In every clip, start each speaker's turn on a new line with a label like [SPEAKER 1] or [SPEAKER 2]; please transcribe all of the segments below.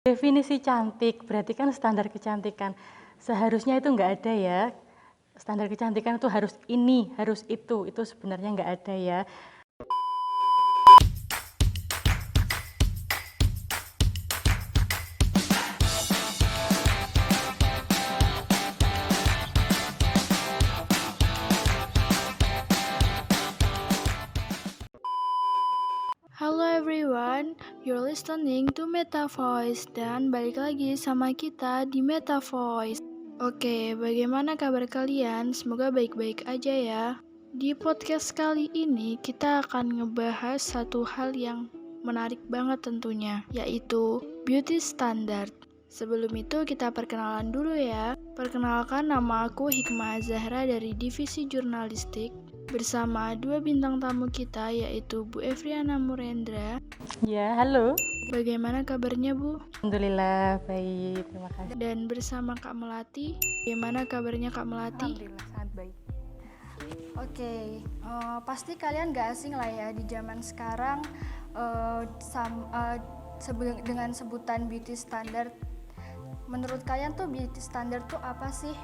[SPEAKER 1] Definisi cantik, berarti kan standar kecantikan. Seharusnya itu nggak ada ya. Standar kecantikan itu harus ini, harus itu sebenarnya nggak ada ya.
[SPEAKER 2] Halo everyone, you're listening to Meta Voice dan balik lagi sama kita di Meta Voice. Oke, bagaimana kabar kalian? Semoga baik-baik aja ya. Di podcast kali ini kita akan ngebahas satu hal yang menarik banget tentunya, yaitu beauty standard. Sebelum itu kita perkenalan dulu ya. Perkenalkan, nama aku Hikmah Zahra dari Divisi Jurnalistik. Bersama dua bintang tamu kita, yaitu Bu Evriana Murendra.
[SPEAKER 1] Ya, halo.
[SPEAKER 2] Bagaimana kabarnya, Bu?
[SPEAKER 1] Alhamdulillah baik, terima kasih.
[SPEAKER 2] Dan bersama Kak Melati. Bagaimana kabarnya Kak Melati?
[SPEAKER 3] Alhamdulillah sangat baik.
[SPEAKER 4] Oke, pasti kalian gak asing lah ya di zaman sekarang dengan sebutan beauty standard. Menurut kalian tuh beauty standard tuh apa sih?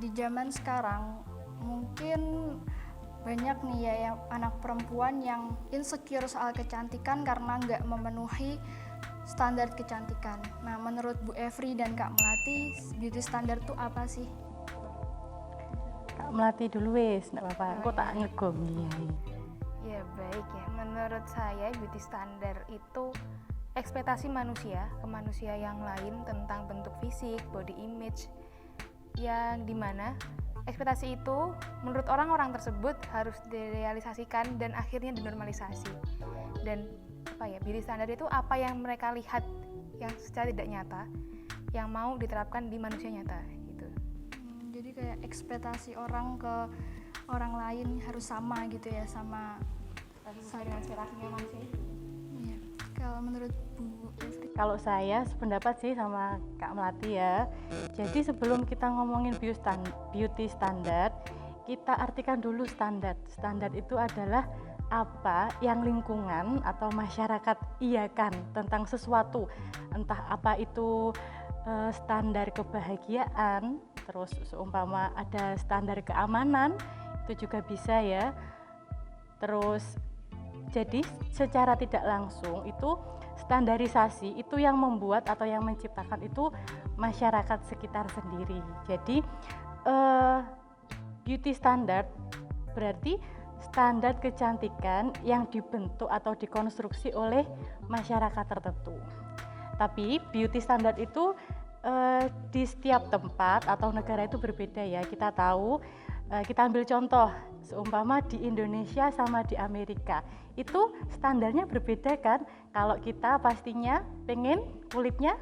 [SPEAKER 4] Di zaman sekarang mungkin banyak nih ya yang anak perempuan yang insecure soal kecantikan karena nggak memenuhi standar kecantikan. Nah, menurut Bu Evri dan Kak Melati, beauty standard tuh apa sih?
[SPEAKER 1] Kak Melati dulu wes, enggak apa-apa. Aku tak ngegong ya.
[SPEAKER 3] Ya baik ya, menurut saya beauty standard itu ekspektasi manusia ke manusia yang lain tentang bentuk fisik, body image, yang dimana ekspektasi itu menurut orang-orang tersebut harus direalisasikan dan akhirnya dinormalisasi. Dan beauty standard itu apa yang mereka lihat yang secara tidak nyata, yang mau diterapkan di manusia nyata gitu.
[SPEAKER 4] Jadi kayak ekspektasi orang ke orang lain harus sama gitu ya, sama
[SPEAKER 3] dengan ekspektasinya manusia itu.
[SPEAKER 4] Iya. Kalau menurut Bu Evri?
[SPEAKER 1] Kalau saya sependapat sih sama Kak Melati ya. Jadi sebelum kita ngomongin beauty standard, kita artikan dulu standar. Standar itu adalah apa yang lingkungan atau masyarakat iakan tentang sesuatu. Entah apa itu standar kebahagiaan, terus seumpama ada standar keamanan, itu juga bisa ya. Terus jadi secara tidak langsung itu standarisasi itu yang membuat atau yang menciptakan itu masyarakat sekitar sendiri. Jadi beauty standard berarti standar kecantikan yang dibentuk atau dikonstruksi oleh masyarakat tertentu. Tapi beauty standard itu di setiap tempat atau negara itu berbeda ya. Kita tahu, kita ambil contoh seumpama di Indonesia sama di Amerika itu standarnya berbeda kan. Kalau kita pastinya pengen kulitnya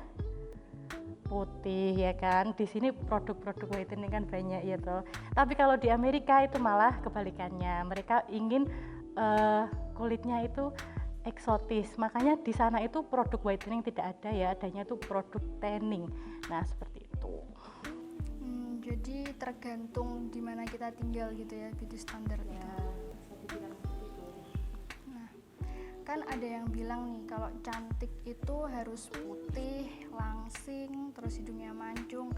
[SPEAKER 1] putih ya kan, di sini produk-produk whitening kan banyak ya toh. Tapi kalau di Amerika itu malah kebalikannya, mereka ingin kulitnya itu eksotis, makanya di sana itu produk whitening tidak ada ya, adanya itu produk tanning. Nah seperti itu.
[SPEAKER 4] Jadi tergantung di mana kita tinggal gitu ya beauty standard ya. Nah, kan ada yang bilang nih kalau cantik itu harus putih, langsing, terus hidungnya mancung.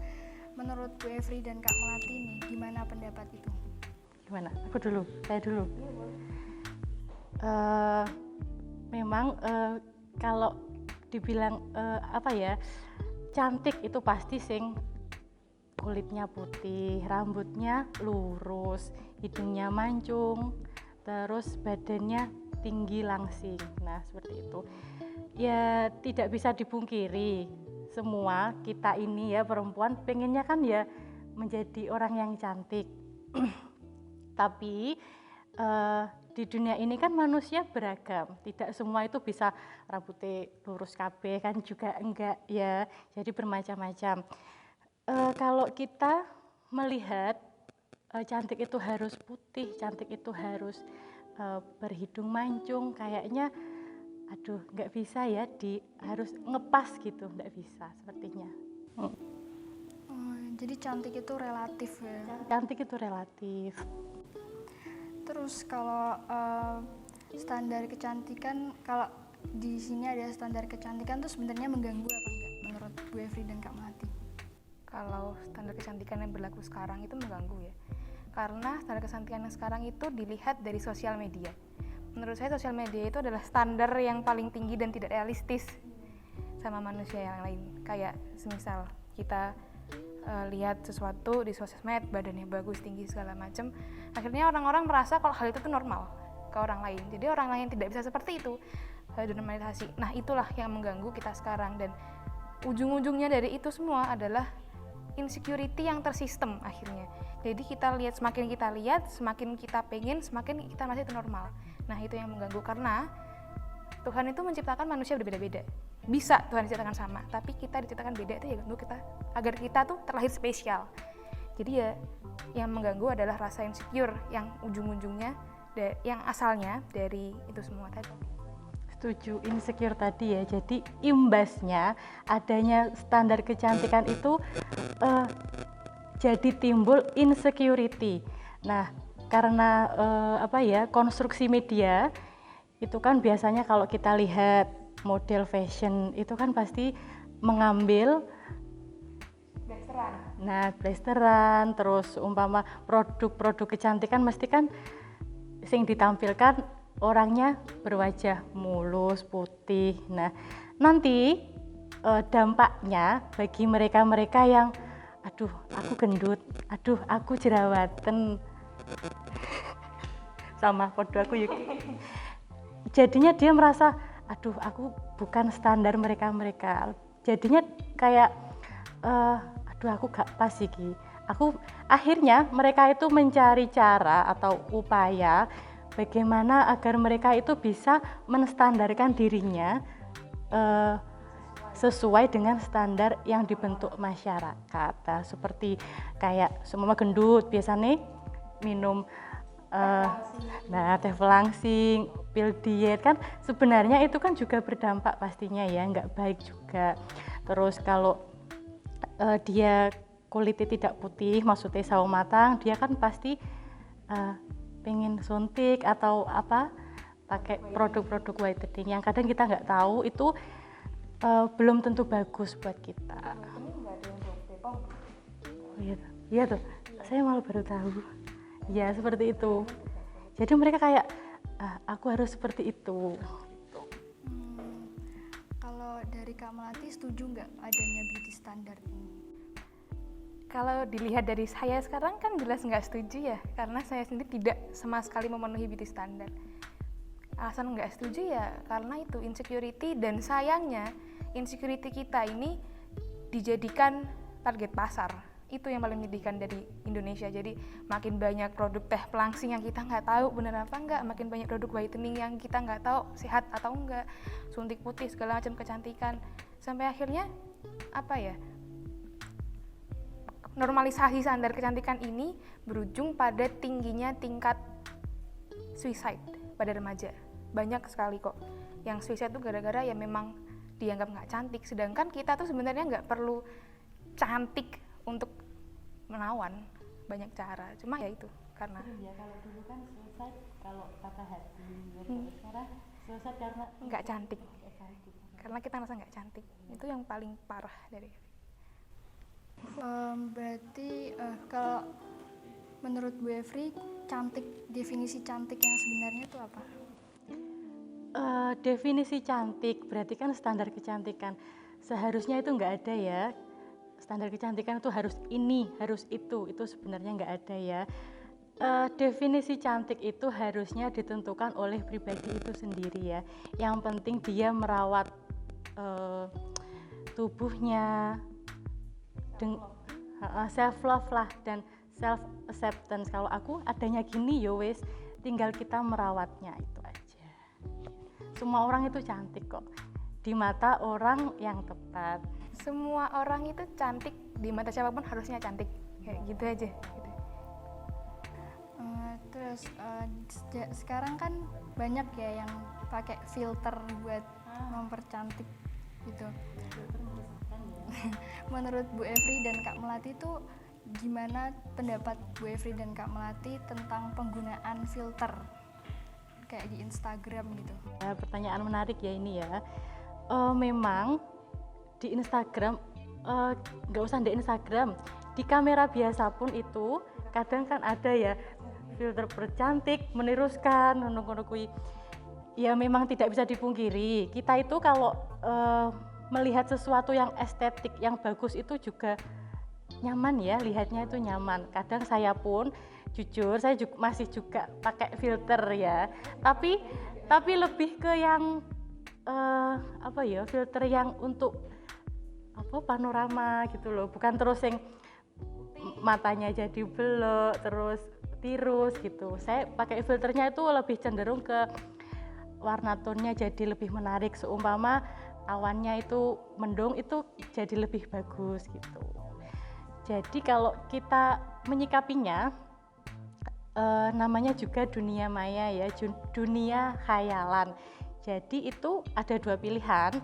[SPEAKER 4] Menurut Bu Evri dan Kak Melati nih, gimana pendapat itu?
[SPEAKER 1] Gimana? Aku dulu, saya dulu. Memang kalau dibilang cantik itu pasti sing kulitnya putih, rambutnya lurus, hidungnya mancung, terus badannya tinggi langsing. Nah seperti itu ya, tidak bisa dipungkiri semua kita ini ya perempuan pengennya kan ya menjadi orang yang cantik. Tapi di dunia ini kan manusia beragam, tidak semua itu bisa rambutnya lurus kabeh kan juga enggak ya, jadi bermacam-macam. Kalau kita melihat cantik itu harus putih, cantik itu harus berhidung mancung, kayaknya nggak bisa ya, harus ngepas gitu, nggak bisa sepertinya.
[SPEAKER 4] Jadi cantik itu relatif ya?
[SPEAKER 1] Cantik itu relatif.
[SPEAKER 4] Terus kalau standar kecantikan, kalau di sini ada standar kecantikan tuh sebenarnya mengganggu apa enggak menurut Bu Evri dan Kak Melati?
[SPEAKER 3] Kalau standar kecantikan yang berlaku sekarang itu mengganggu ya, karena standar kecantikan yang sekarang itu dilihat dari sosial media. Menurut saya sosial media itu adalah standar yang paling tinggi dan tidak realistis sama manusia yang lain. Kayak semisal kita lihat sesuatu di sosmed, badannya bagus, tinggi segala macam, akhirnya orang-orang merasa kalau hal itu tuh normal ke orang lain. Jadi orang lain tidak bisa seperti itu, normalisasi. Nah itulah yang mengganggu kita sekarang, dan ujung-ujungnya dari itu semua adalah insecurity yang tersistem akhirnya. Jadi semakin kita lihat, semakin kita pengen, semakin kita merasa itu normal. Nah itu yang mengganggu, karena Tuhan itu menciptakan manusia berbeda-beda. Bisa Tuhan ciptakan sama, tapi kita diciptakan beda, itu ya ganggu kita, agar kita tuh terlahir spesial. Jadi ya yang mengganggu adalah rasa insecure yang ujung-ujungnya yang asalnya dari itu semua tadi.
[SPEAKER 1] Setuju, insecure tadi ya. Jadi imbasnya adanya standar kecantikan itu jadi timbul insecurity. Nah, karena konstruksi media itu kan biasanya kalau kita lihat model fashion itu kan pasti mengambil blasteran, terus umpama produk-produk kecantikan mesti kan sing ditampilkan orangnya berwajah mulus, putih. Nah, nanti dampaknya bagi mereka-mereka yang aduh, aku gendut, aduh, aku jerawatan. Sama podo aku yuk. Jadinya dia merasa, aduh, aku bukan standar mereka-mereka. Jadinya kayak aduh, aku gak pas iki. Akhirnya mereka itu mencari cara atau upaya bagaimana agar mereka itu bisa menstandarkan dirinya sesuai dengan standar yang dibentuk masyarakat. Nah, seperti kayak semua gendut biasanya minum teh pelangsing, pil diet kan sebenarnya itu kan juga berdampak pastinya ya, nggak baik juga. Terus kalau dia kulitnya tidak putih, maksudnya sawo matang, dia kan pasti pengen suntik atau apa, pakai produk-produk whitening yang kadang kita nggak tahu itu belum tentu bagus buat kita. Oh iya tuh, saya malah baru tahu. Ya seperti itu. Jadi mereka kayak aku harus seperti itu.
[SPEAKER 4] Kalau dari Kak Melati setuju nggak adanya beauty standard ini?
[SPEAKER 3] Kalau dilihat dari saya sekarang kan jelas nggak setuju ya, karena saya sendiri tidak sama sekali memenuhi beauty standard. Alasan nggak setuju ya karena itu insecurity, dan sayangnya insecurity kita ini dijadikan target pasar. Itu yang paling menyedihkan dari Indonesia. Jadi makin banyak produk teh pelangsing yang kita nggak tahu benar apa enggak, makin banyak produk whitening yang kita nggak tahu sehat atau enggak, suntik putih segala macam kecantikan, sampai akhirnya normalisasi standar kecantikan ini berujung pada tingginya tingkat suicide pada remaja. Banyak sekali kok yang suicide itu gara-gara ya memang dianggap nggak cantik, sedangkan kita tuh sebenarnya nggak perlu cantik untuk menawan, banyak cara. Cuma ya itu karena
[SPEAKER 1] kalau dulu kan suicide kalau patah hati, sekarang suicide karena
[SPEAKER 3] nggak cantik. Karena kita merasa nggak cantik, itu yang paling parah dari.
[SPEAKER 4] Berarti kalau menurut Bu Evri, definisi cantik yang sebenarnya itu apa?
[SPEAKER 1] Definisi cantik berarti kan standar kecantikan. Seharusnya itu nggak ada ya. Standar kecantikan itu harus ini, harus itu sebenarnya nggak ada ya. Definisi cantik itu harusnya ditentukan oleh pribadi itu sendiri ya. Yang penting dia merawat tubuhnya, self love lah dan self acceptance. Kalau aku adanya gini ya wes, tinggal kita merawatnya itu aja. Semua orang itu cantik kok di mata orang yang tepat.
[SPEAKER 3] Semua orang itu cantik di mata siapapun harusnya cantik, kayak gitu aja. Gitu.
[SPEAKER 4] Terus sekarang kan banyak ya yang pakai filter buat mempercantik gitu. Menurut Bu Evri dan Kak Melati itu gimana pendapat Bu Evri dan Kak Melati tentang penggunaan filter kayak di Instagram gitu?
[SPEAKER 1] Ya, pertanyaan menarik ya ini ya. Memang di Instagram, nggak usah di Instagram, di kamera biasa pun itu kadang kan ada ya filter bercantik, meniruskan, ngono-ngono kuwi. Ya memang tidak bisa dipungkiri, kita itu kalau melihat sesuatu yang estetik, yang bagus itu juga nyaman ya, lihatnya itu nyaman. Kadang saya pun jujur saya juga masih juga pakai filter ya, tapi lebih ke yang apa ya, filter yang untuk apa, panorama gitu loh, bukan terus yang matanya jadi belok terus tirus gitu. Saya pakai filternya itu lebih cenderung ke warna tone-nya jadi lebih menarik, seumpama awannya itu mendung itu jadi lebih bagus gitu. Jadi kalau kita menyikapinya, namanya juga dunia maya ya, dunia khayalan. Jadi itu ada dua pilihan,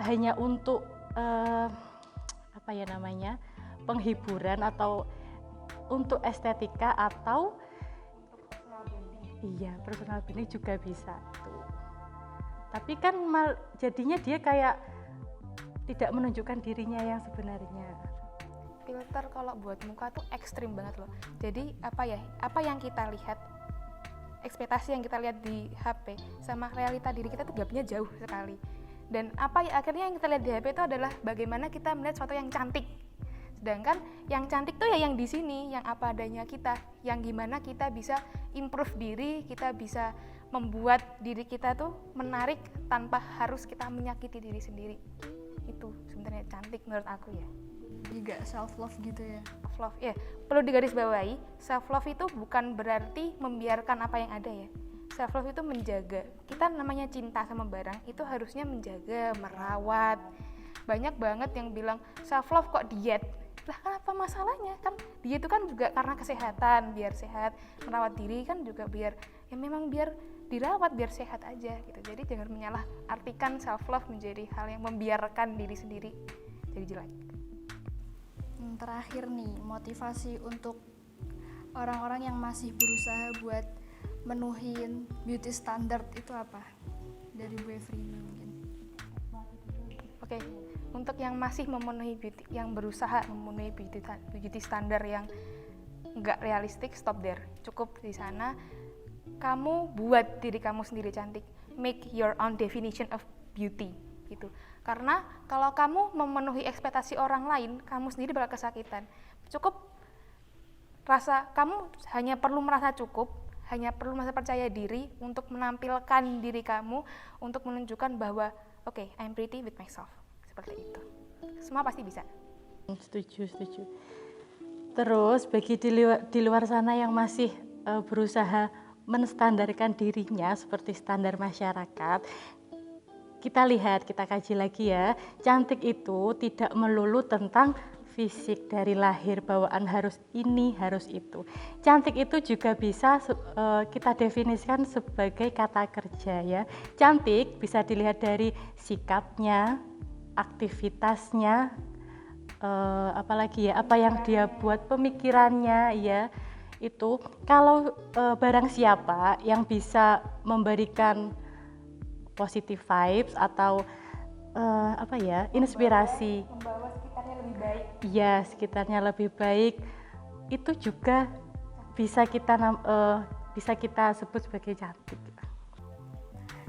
[SPEAKER 1] hanya untuk apa ya namanya, penghiburan atau untuk estetika, atau iya personal branding juga bisa tuh. Tapi kan jadinya dia kayak tidak menunjukkan dirinya yang sebenarnya.
[SPEAKER 3] Filter kalau buat muka tuh ekstrim banget loh. Jadi apa yang kita lihat, ekspektasi yang kita lihat di HP sama realita diri kita tuh gapnya jauh sekali. Dan akhirnya yang kita lihat di HP itu adalah bagaimana kita melihat sesuatu yang cantik. Sedangkan yang cantik tuh ya yang di sini, yang apa adanya kita, yang gimana kita bisa improve diri, kita bisa membuat diri kita tuh menarik tanpa harus kita menyakiti diri sendiri. Itu sebenarnya cantik menurut aku ya.
[SPEAKER 4] Juga self love gitu ya.
[SPEAKER 3] Self love ya, perlu digarisbawahi, self love itu bukan berarti membiarkan apa yang ada ya. Self love itu menjaga. Kita namanya cinta sama barang itu harusnya menjaga, merawat. Banyak banget yang bilang self love kok diet. Lah kan apa masalahnya? Kan diet itu kan juga karena kesehatan, biar sehat. Merawat diri kan juga biar ya memang biar dirawat, biar sehat aja gitu. Jadi jangan menyalah artikan self love menjadi hal yang membiarkan diri sendiri jadi jelek.
[SPEAKER 4] Terakhir nih, motivasi untuk orang-orang yang masih berusaha buat menuhin beauty standard itu apa? Dari Bu Efri mungkin.
[SPEAKER 3] Oke, untuk yang masih memenuhi yang berusaha memenuhi beauty standar yang nggak realistik, stop there. Cukup di sana. Kamu buat diri kamu sendiri cantik. Make your own definition of beauty gitu. Karena kalau kamu memenuhi ekspektasi orang lain, kamu sendiri bakal kesakitan. Cukup kamu hanya perlu merasa cukup, hanya perlu merasa percaya diri untuk menampilkan diri kamu, untuk menunjukkan bahwa okay, I'm pretty with myself. Seperti itu. Semua pasti bisa.
[SPEAKER 1] Setuju. Terus bagi di luar sana yang masih berusaha menstandarkan dirinya seperti standar masyarakat, kita kaji lagi ya, cantik itu tidak melulu tentang fisik dari lahir, bawaan harus ini, harus itu. Cantik itu juga bisa kita definisikan sebagai kata kerja ya. Cantik bisa dilihat dari sikapnya, aktivitasnya, apalagi ya, apa yang dia buat, pemikirannya ya. Itu kalau barang siapa yang bisa memberikan positive vibes atau inspirasi,
[SPEAKER 3] Membawa sekitarnya lebih baik.
[SPEAKER 1] iya, sekitarnya lebih baik, itu juga bisa kita sebut sebagai cantik.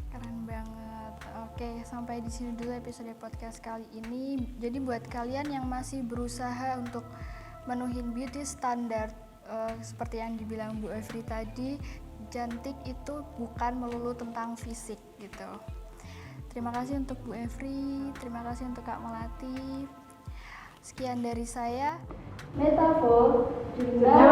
[SPEAKER 4] Keren banget. Oke, sampai di sini dulu episode podcast kali ini. Jadi buat kalian yang masih berusaha untuk menuhin beauty standard, seperti yang dibilang Bu Efri tadi, cantik itu bukan melulu tentang fisik gitu. Terima kasih untuk Bu Efri, terima kasih untuk Kak Melati. Sekian dari saya.
[SPEAKER 2] Metafor juga